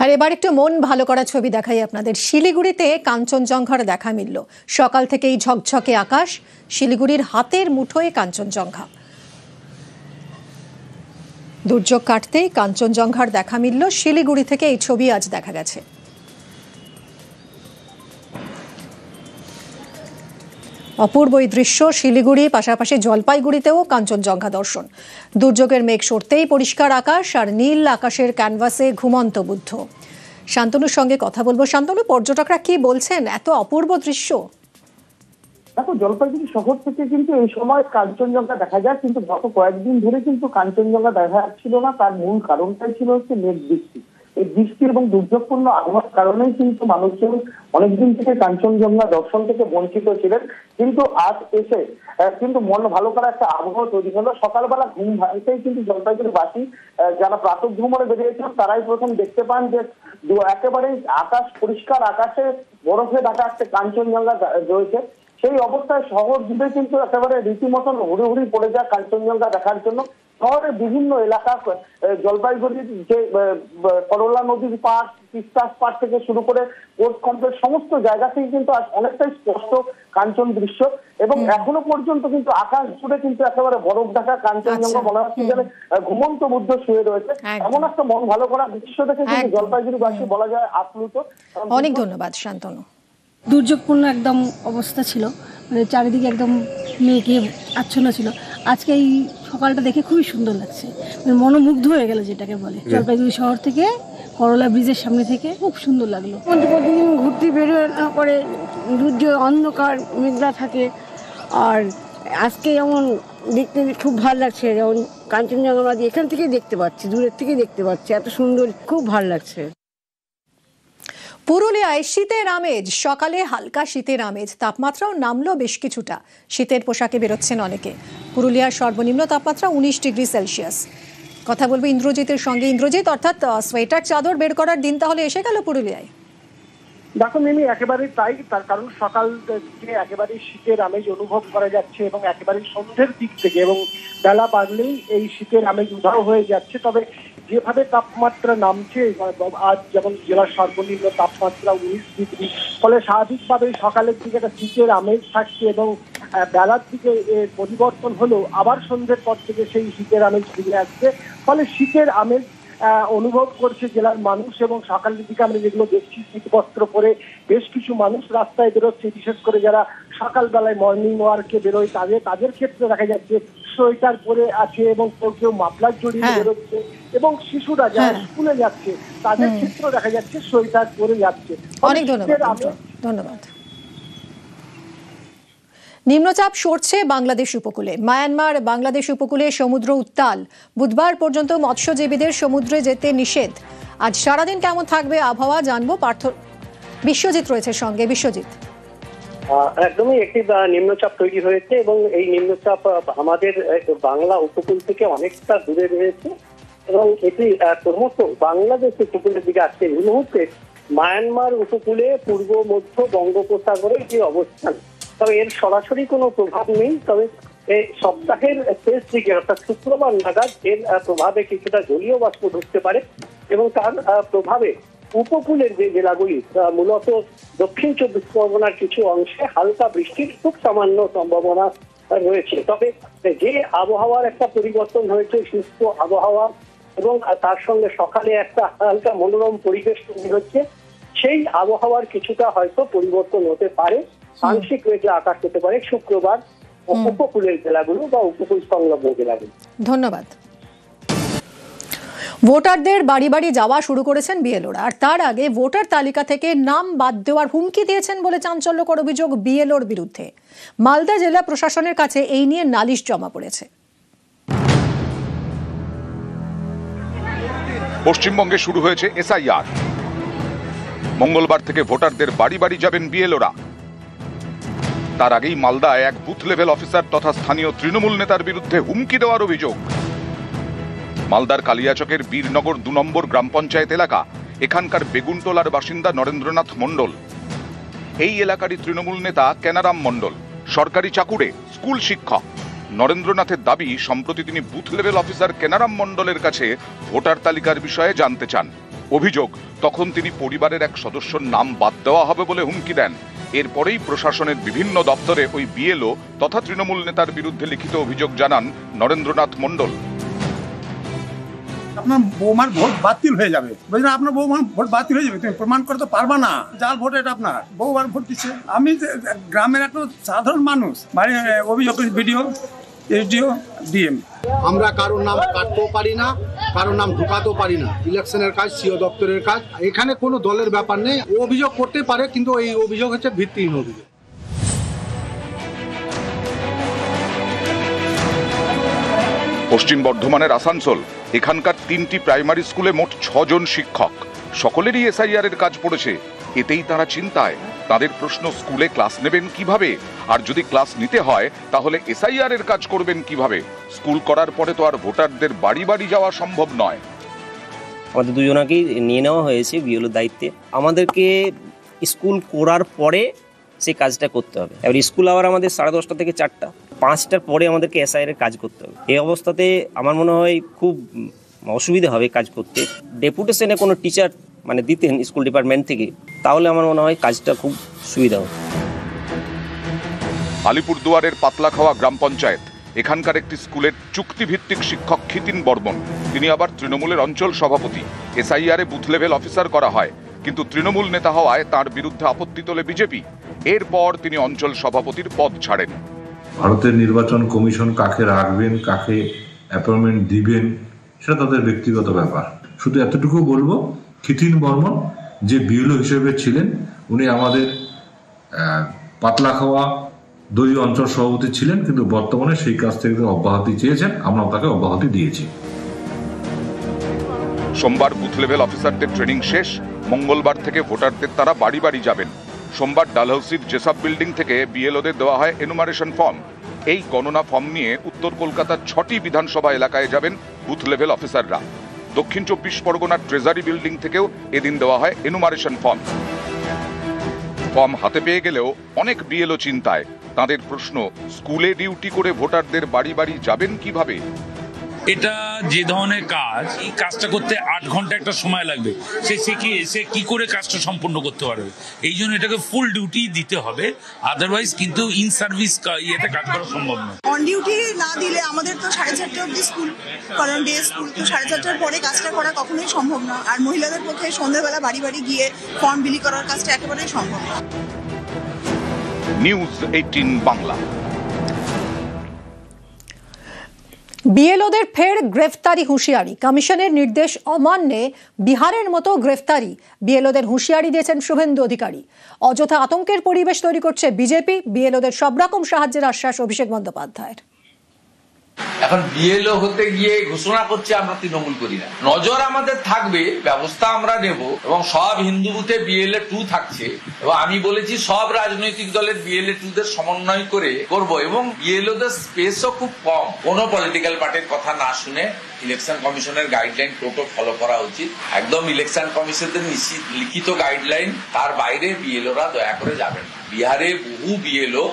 আর এবার একটু মন ভালো করা ছবি দেখাই আপনাদের। শিলিগুড়িতে কাঞ্চনজঙ্ঘার দেখা মিলল। সকাল থেকেই ঝকঝকে আকাশ, শিলিগুড়ির হাতের মুঠোয় কাঞ্চনজঙ্ঘা। দুর্যোগ কাটতেই কাঞ্চনজঙ্ঘার দেখা মিলল। শিলিগুড়ি থেকে এই ছবি আজ দেখা গেছে। অপূর্ব এই দৃশ্য শিলিগুড়ি, পাশাপাশি জলপাইগুড়িতেও কাঞ্চনজঙ্ঘা দর্শন। দুর্যোগের মেঘ সরতেই পরিষ্কার আকাশ, আর নীল আকাশের ক্যানভাসে ঘুমন্ত বুদ্ধ। শান্তনুর সঙ্গে কথা বলবো। শান্তনু, পর্যটকরা কি বলছেন এত অপূর্ব দৃশ্য? দেখো, জলপাইগুড়ি শহর থেকে কিন্তু এই সময় কাঞ্চনজঙ্ঘা দেখা যায়, কিন্তু গত কয়েকদিন ধরে কিন্তু কাঞ্চনজঙ্ঘা দেখা যাচ্ছিল না। তার মূল কারণটাই ছিল হচ্ছে মেঘ বৃষ্টি। এই বৃষ্টি এবং দুর্যোগপূর্ণ আবহাওয়ার কারণেই কিন্তু মানুষজন অনেকদিন থেকে কাঞ্চনজঙ্ঘা দর্শন থেকে বঞ্চিত ছিলেন। কিন্তু আজ এসে কিন্তু মন ভালো করা একটা আবহাওয়া তৈরি হলো। সকালবেলা ঘুম ভাঙতেই কিন্তু জলপাইগুড়িবাসী যারা প্রাতঃ ভ্রমণে বেরিয়েছিলেন তারাই প্রথম দেখতে পান যে একেবারেই আকাশ পরিষ্কার, আকাশে বরফে ঢাকা একটা কাঞ্চনজঙ্ঘা রয়েছে। সেই অবস্থায় শহর জুড়ে কিন্তু একেবারে রীতিমতন হুড়ি পড়ে যায় কাঞ্চনজঙ্ঘা দেখার জন্য। শহরের বিভিন্ন এলাকা, জলপাইগুড়ির যে করলা নদীর পাড়, তিস্তা পাড় থেকে শুরু করে কোর্ট কমপ্লেক্স, সমস্ত জায়গাতেই কিন্তু আজ অনেকটাই স্পষ্ট কাঞ্চন দৃশ্য। এবং এখনো পর্যন্ত কিন্তু আকাশ জুড়ে কিন্তু একেবারে বরফ ঢাকা কাঞ্চনজঙ্ঘা মনে হচ্ছে যেন ঘুমন্ত বুদ্ধ শুয়ে রয়েছে। এমন একটা মন ভালো করা দৃশ্য দেখে কিন্তু জলপাইগুড়িবাসী বলা যায় আপ্লুত। অনেক ধন্যবাদ শান্তনু। দুর্যোগপূর্ণ একদম অবস্থা ছিল, মানে চারিদিকে একদম মেঘে আচ্ছন্ন ছিল। আজকে এই সকালটা দেখে খুবই সুন্দর লাগছে, মানে মনোমুগ্ধ হয়ে গেল যেটাকে বলে। জলপাইগুড়ি শহর থেকে করলা ব্রিজের সামনে থেকে খুব সুন্দর লাগলো। প্রতিদিন ঘুরতে বেরোয় না করে দুর্যোগ, অন্ধকার মেঘলা থাকে। আর আজকে যেমন দেখতে খুব ভালো লাগছে, যেমন কাঞ্চনজঙ্ঘা আমরা এখান থেকেই দেখতে পাচ্ছি, দূরের থেকেই দেখতে পাচ্ছি, এত সুন্দর, খুব ভালো লাগছে। পুরুলিয়ায় শীতের আমেজ, সকালে হালকা শীতের আমেজ, তাপমাত্রাও নামলো বেশ কিছুটা। শীতের পোশাকে বেরোচ্ছেন অনেকে। পুরুলিয়ার সর্বনিম্ন তাপমাত্রা 19 ডিগ্রি সেলসিয়াস। কথা বলবো ইন্দ্রজিতের সঙ্গে। ইন্দ্রজিৎ, অর্থাৎ সোয়েটার চাদর বের করার দিন তাহলে এসে গেল পুরুলিয়ায়? দেখো মিমি, একেবারে তাই। তার কারণ সকাল থেকে একেবারে শীতের আমেজ অনুভব করা যাচ্ছে এবং একেবারে সন্ধ্যের দিক থেকে এবং বেলা বাড়লেই এই শীতের আমেজ উধাও হয়ে যাচ্ছে। তবে যেভাবে তাপমাত্রা নামছে, আজ যেমন জেলার সর্বনিম্ন তাপমাত্রা 19 ডিগ্রি, ফলে স্বাভাবিকভাবে সকালের দিকে একটা শীতের আমেজ থাকছে এবং বেলার দিকে পরিবর্তন হলেও আবার সন্ধ্যের পর থেকে সেই শীতের আমেজ ফিরে আসছে। ফলে শীতের আমেজ অনুভব করছে জেলার মানুষ। এবং সকালের দিকে আমরা যেগুলো দেখছি, শীতবস্ত্র পরে বেশ কিছু মানুষ রাস্তায় বেরোচ্ছে, বিশেষ করে যারা সকালবেলায় মর্নিং ওয়ার্কে বেরোয় তাদের ক্ষেত্রে দেখা যাচ্ছে সোয়েটার পরে আছে এবং কেউ মাফলার জড়িয়ে বেরোচ্ছে। এবং শিশুরা যারা স্কুলে যাচ্ছে তাদের ক্ষেত্রেও দেখা যাচ্ছে সোয়েটার পরে যাচ্ছে। অনেক ধন্যবাদ। নিম্নচাপ সরছে বাংলাদেশ উপকূলে। মায়ানমার বাংলাদেশ উপকূলে সমুদ্র উত্তাল। বুধবার পর্যন্ত মৎস্যজীবীদের সমুদ্রে যেতে নিষেধ। আজ সারাদিন কেমন থাকবে আবহাওয়া জানবো। বিশ্বজিৎ রয়েছে সঙ্গে। বিশ্বজিৎ, একদমই একটি নিম্নচাপ তৈরি হয়েছে এবং এই নিম্নচাপ আমাদের বাংলা উপকূল থেকে অনেকটা দূরে রয়েছে এবং এটি ক্রমশ বাংলাদেশ উপকূলের দিকে আসছে। এই মুহূর্তে মায়ানমার উপকূলে পূর্ব মধ্য বঙ্গোপসাগরে যে অবস্থান, তবে এর সরাসরি কোনো প্রভাব নেই। তবে এই সপ্তাহের শেষ দিকে অর্থাৎ শুক্রবার নাগাদ এর প্রভাবে কিছুটা জলীয় বাষ্প ঢুকতে পারে এবং তার প্রভাবে উপকূলের যে জেলাগুলি, মূলত দক্ষিণ 24 পরগনার কিছু অংশে হালকা বৃষ্টির খুব সামান্য সম্ভাবনা রয়েছে। তবে যে আবহাওয়ার একটা পরিবর্তন হয়েছে, শুষ্ক আবহাওয়া এবং তার সঙ্গে সকালে একটা হালকা মনোরম পরিবেশ তৈরি হচ্ছে, সেই আবহাওয়ার কিছুটা হয়তো পরিবর্তন হতে পারে। আংশিক মেঘলা আকাশ হতে পারে শুক্রবার উপকূলের জেলাগুলো বা উপকূল সংলগ্ন জেলাগুলো। ধন্যবাদ। ভোটারদের বাড়ি বাড়ি যাওয়া শুরু করেছেন বিএলওরা। আর তার আগে ভোটার তালিকা থেকে নাম বাদ দেওয়ার হুমকি দিয়েছেন বলে চাঞ্চল্যকর অভিযোগ বিএলওর বিরুদ্ধে। মালদা জেলা প্রশাসনের কাছে এই নিয়ে নালিশ জমা পড়েছে। পশ্চিমবঙ্গে শুরু হয়েছে এসআইআর। মঙ্গলবার থেকে ভোটারদের বাড়ি বাড়ি যাবেন বিএলওরা। তার আগেই মালদায় এক বুথ লেভেল অফিসার তথা স্থানীয় তৃণমূল নেতার বিরুদ্ধে হুমকি দেওয়ার অভিযোগ। মালদার কালিয়াচকের বীরনগর 2 নম্বর গ্রাম পঞ্চায়েত এলাকা। এখানকার বেগুনটোলার বাসিন্দা নরেন্দ্রনাথ মণ্ডল। এই এলাকারই তৃণমূল নেতা কেনারাম মণ্ডল সরকারি চাকুরে স্কুল শিক্ষক। নরেন্দ্রনাথের দাবি, সম্প্রতি তিনি বুথ লেভেল অফিসার কেনারাম মণ্ডলের কাছে ভোটার তালিকার বিষয়ে জানতে চান। অভিযোগ, তখন তিনি পরিবারের এক সদস্যর নাম বাদ দেওয়া হবে বলে হুমকি দেন। এরপরেই প্রশাসনের বিভিন্ন দপ্তরে ওই বিএলও তথা তৃণমূল নেতার বিরুদ্ধে লিখিত অভিযোগ জানান নরেন্দ্রনাথ মণ্ডল। আপনার বৌমার ভোট বাতিল হয়ে যাবে, বুঝলেন? আপনার বৌমার ভোট বাতিল হয়ে যাবে, তুমি প্রমাণ করতে পারবা না। জাল ভোট, এটা আপনার বৌমার ভোট দিচ্ছে। আমি গ্রামের একটা সাধারণ মানুষ, বাড়ি অভিযোগ ভিডিও এসডিও ডিএম। আমরা কারোর নাম কাটতেও পারি না, কারোর নাম ঢুকাতেও পারি না। ইলেকশনের কাজ সিও দপ্তরের কাজ, এখানে কোনো দলের ব্যাপার নেই। অভিযোগ করতে পারে, কিন্তু এই অভিযোগ হচ্ছে ভিত্তিহীন অভিযোগ। পশ্চিম বর্ধমানের আসানসোল, এখানকার 3টি প্রাইমারি স্কুলে মোট 6 জন শিক্ষক, সকলেরই এসআইআর এর কাজ পড়েছে। এতেই তারা চিন্তায়। তাদের প্রশ্ন, স্কুলে ক্লাস নেবেন কিভাবে? আর যদি ক্লাস নিতে হয় তাহলে এসআইআর এর কাজ করবেন কিভাবে? স্কুল করার পরে তো আর ভোটারদের বাড়ি বাড়ি যাওয়া সম্ভব নয়। আমাদের দুজনকেই নিয়ে নেওয়া হয়েছে বিএলওর দায়িত্বে। আমাদেরকে স্কুল করার পরে সেই কাজটা করতে হবে। এবার স্কুল আবার আমাদের 10:30 থেকে 4টা, 5টার পরে আমাদেরকে এসআইআর এর কাজ করতে হবে। এই অবস্থাতে আমার মনে হয় খুব অসুবিধা হবে কাজ করতে। ডেপুটেশনে কোনো টিচার দিতেন স্কুল ডিপার্টমেন্ট থেকে, তাহলে আমার মনে হয় কাজটা খুব সুবিধা হবে। আলিপুরদুয়ারের পাতলাখাওয়া গ্রাম পঞ্চায়েত, এখানকার একটি স্কুলের চুক্তিভিত্তিক শিক্ষক খিতিন বর্মন, তিনি আবার তৃণমূলের অঞ্চল সভাপতি। এসআইআরে বুথ লেভেল অফিসার করা হয়, কিন্তু তৃণমূল নেতা হওয়ায় তার বিরুদ্ধে আপত্তি তোলে বিজেপি। এরপর তিনি অঞ্চল সভাপতির পদ ছাড়েন। ভারতের নির্বাচন কমিশন কাকে রাখবেন, কাকে অ্যাপয়েন্টমেন্ট দিবেন, সেটা তাদের ব্যক্তিগত ব্যাপার। শুধু এতটুকু বলবো, খিতিন বর্মন যে বিএলও হিসেবে ছিলেন, উনি আমাদের পাতলাখাওয়া 2 অঞ্চল সভাপতি ছিলেন, কিন্তু বর্তমানে সেই কাজ থেকে অব্যাহতি চেয়েছেন, আমরা তাকে অব্যাহতি দিয়েছি। সোমবার বুথ লেভেল অফিসারদের ট্রেনিং শেষ, মঙ্গলবার থেকে ভোটারদের তারা বাড়ি বাড়ি যাবেন। সোমবার ডালহাউসির জেসাব বিল্ডিং থেকে বিএলওদের দেওয়া হয় এনুমারেশন ফর্ম। এই গণনা ফর্ম নিয়ে উত্তর কলকাতার 6টি বিধানসভা এলাকায় যাবেন বুথ লেভেল অফিসাররা। দক্ষিণ 24 পরগনার ট্রেজারি বিল্ডিং থেকেও এদিন দেওয়া হয় এনুমারেশন ফর্ম। ফর্ম হাতে পেয়ে গেলেও অনেক বিএলও চিন্তায়। তাদের প্রশ্ন, স্কুলে ডিউটি করে ভোটারদের বাড়ি বাড়ি যাবেন কিভাবে? এটা যে ধরনের কাজ, এই কাজটা করতে 8 ঘন্টা একটা সময় লাগবে। সে কি করে কাজটা সম্পন্ন করতে পারবে? এই জন্য এটাকে ফুল ডিউটি দিতে হবে, আদারওয়াইজ কিন্তু ইন সার্ভিস ইয়েতে কাজ করা সম্ভব নয়। অন ডিউটি না দিলে আমাদের তো 4:30 অবধি স্কুল, কারণ ডে স্কুল, তো 4:30টার পরে কাজটা করা কখনোই সম্ভব না। আর মহিলাদের পক্ষে সন্ধ্যাবেলা বাড়ি বাড়ি গিয়ে ফর্ম বিলি করার কাজটা একেবারেই সম্ভব না। নিউজ 18 বাংলা। বিএলওদের ফের গ্রেফতারি হুঁশিয়ারি, কমিশনের নির্দেশ অমান্যে বিহারের মতো গ্রেফতারি। বিএলওদের হুঁশিয়ারি দিয়েছেন শুভেন্দু অধিকারী। অযথা আতঙ্কের পরিবেশ তৈরি করছে বিজেপি, বিএলওদের সব রকম সাহায্যের আশ্বাস অভিষেক বন্দ্যোপাধ্যায়ের। এখন বিএলও হতে গিয়ে ঘোষণা করছে আমরা তৃণমূল করি না। নজর আমাদের থাকবে, ব্যবস্থা আমরা নেব, এবং সব হিন্দু বুথে বিএলএ 2 থাকছে, এবং আমি বলেছি সব রাজনৈতিক দলের বিএলএ 2দের সমন্বয় করে করব, এবং বিএলওদের স্পেসও খুব কম। কোনো পলিটিক্যাল পার্টির কথা না শুনে ইলেকশন কমিশনের গাইডলাইন টোটো ফলো করা উচিত। একদম ইলেকশন কমিশনের লিখিত গাইডলাইন, তার বাইরে বিএলওরা দয়া করে যাবেন না। বিহারে বহু বিএলও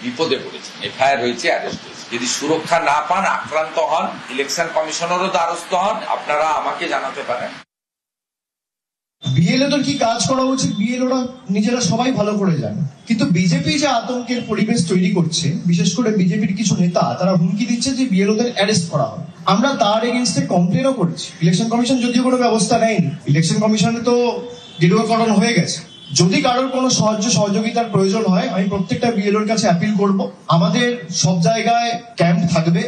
বিপদে পড়েছে, এফআইআর হয়েছে, অ্যারেস্ট হয়েছে। যদি সুরক্ষা না পান, আক্রান্ত হন, ইলেকশন কমিশনেরও দ্বারস্থ হন, আপনারা আমাকে জানাতে পারেন। বিএলওদের কি কাজ করা উচিত বিএলওরা নিজেরা সবাই ভালো করে জানে, কিন্তু বিজেপি যে আতঙ্কের পরিবেশ তৈরি করছে, বিশেষ করে বিজেপির কিছু নেতা, তারা হুমকি দিচ্ছে যে বিএলওদের অ্যারেস্ট করা হবে। আমরা তার এগেইনস্টে কমপ্লেনও করেছি। ইলেকশন কমিশন যদিও কোনো ব্যবস্থা নেয়নি, ইলেকশন কমিশনে তো গেরুয়াকরণ হয়ে গেছে। যদি কারোর কোনো সাহায্য সহযোগিতার প্রয়োজন হয়, আমি প্রত্যেকটা বিএলওর কাছে অ্যাপিল করব, আমাদের সব জায়গায় ক্যাম্প থাকবে।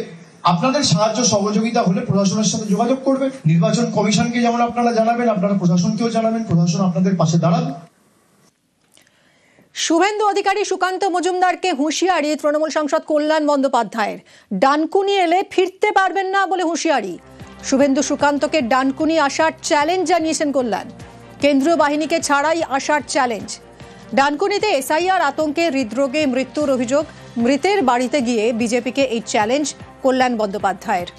আপনাদের সাহায্য সহযোগিতা হলে প্রশাসনের সাথে যোগাযোগ করবেন। নির্বাচন কমিশনকে যেমন আপনারা জানাবেন, আপনারা প্রশাসনকেও জানাবেন, প্রশাসন আপনাদের পাশে দাঁড়াবে। শুভেন্দু অধিকারী সুকান্ত মজুমদারকে হুঁশিয়ারি তৃণমূল সাংসদ কল্যাণ বন্দ্যোপাধ্যায়ের। ডানকুনি এলে ফিরতে পারবেন না বলে হুঁশিয়ারি। শুভেন্দু সুকান্তকে ডানকুনি আসার চ্যালেঞ্জ জানিয়েছেন কল্যাণ। কেন্দ্রীয় বাহিনীকে ছাড়াই আসার চ্যালেঞ্জ। ডানকুনিতে এসআইআর আতঙ্কে হৃদরোগে মৃত্যুর অভিযোগ, মৃতের বাড়িতে গিয়ে বিজেপিকে এই চ্যালেঞ্জ কল্যাণ বন্দ্যোপাধ্যায়ের।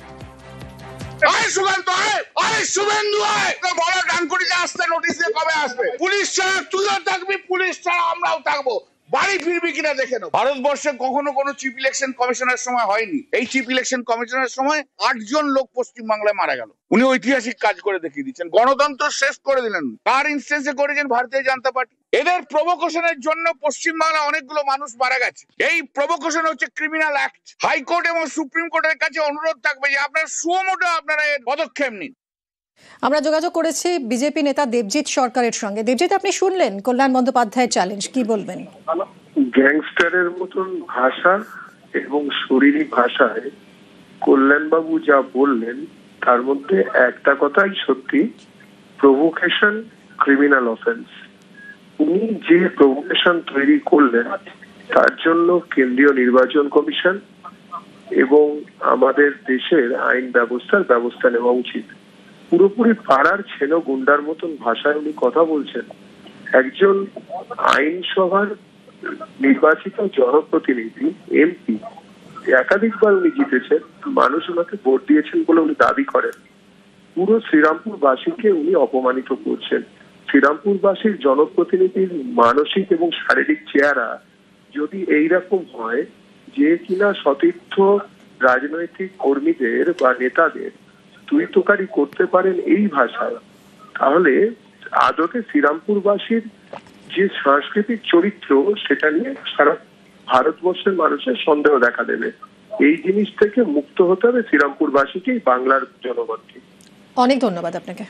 ডানকুনিতে আসতে নোটিশ দিয়ে কবে আসবে? পুলিশ ছাড়া তুইও থাকবি, পুলিশ ছাড়া আমরাও থাকবো। বাড়ি ফিরবি কিনা দেখে নাও। ভারতবর্ষে কখনো কোনো চিফ ইলেকশন কমিশনের সময় হয়নি। এই চিফ ইলেকশন কমিশনের সময় 8 জন লোক পশ্চিমবাংলায় মারা গেল। উনি ঐতিহাসিক কাজ করে দেখিয়ে দিচ্ছেন, গণতন্ত্র শেষ করে দিলেন। কার ইনস্টেন্সে করেছেন? ভারতীয় জনতা পার্টি। এদের প্রভোকেশনের জন্য পশ্চিমবাংলা অনেকগুলো মানুষ মারা গেছে। এই প্রভোকেশন হচ্ছে ক্রিমিনাল অ্যাক্ট। হাইকোর্ট এবং সুপ্রিম কোর্টের কাছে অনুরোধ থাকবে যে আপনারা সুমোটো আপনারা এর পদক্ষেপ নিন। আমরা যোগাযোগ করেছি বিজেপি নেতা দেবজিৎ সরকারের সঙ্গে। দেবজিৎ, আপনি শুনলেন কল্যাণ বন্দ্যোপাধ্যায়ের চ্যালেঞ্জ, কি বলবেন? গ্যাংস্টারের মতন ভাষা এবং শরীরী ভাষায় কল্যাণবাবু যা বললেন তার মধ্যে একটা কথাই সত্যি, প্রভোকেশন ক্রিমিনাল অফেন্স। উনি যে প্রভোকেশন তৈরি করলেন তার জন্য কেন্দ্রীয় নির্বাচন কমিশন এবং আমাদের দেশের আইন ব্যবস্থা নেওয়া উচিত। পুরোপুরি পাড়ার ছেলে গুন্ডার মতন ভাষায় উনি কথা বলছেন। একজন আইনসভার নির্বাচিত জনপ্রতিনিধি, এমপি, একাধিকবার উনি জিতেছেন, মানুষ ওনাকে ভোট দিয়েছেন বলে উনি দাবি করেন। পুরো শ্রীরামপুরবাসীকে উনি অপমানিত করছেন। শ্রীরামপুরবাসীর জনপ্রতিনিধির মানসিক এবং শারীরিক চেহারা যদি এইরকম হয় যে কিনা সতীর্থ রাজনৈতিক কর্মীদের বা নেতাদের তুই তোকারি করতে পারেন এই ভাষায়, তাহলে আদতে শ্রীরামপুরবাসীর যে সাংস্কৃতিক চরিত্র সেটা নিয়ে সারা ভারতবর্ষের মানুষের সন্দেহ দেখা দেবে। এই জিনিস থেকে মুক্ত হতে হবে শ্রীরামপুরবাসীকে, বাংলার জনগণকে। অনেক ধন্যবাদ আপনাকে।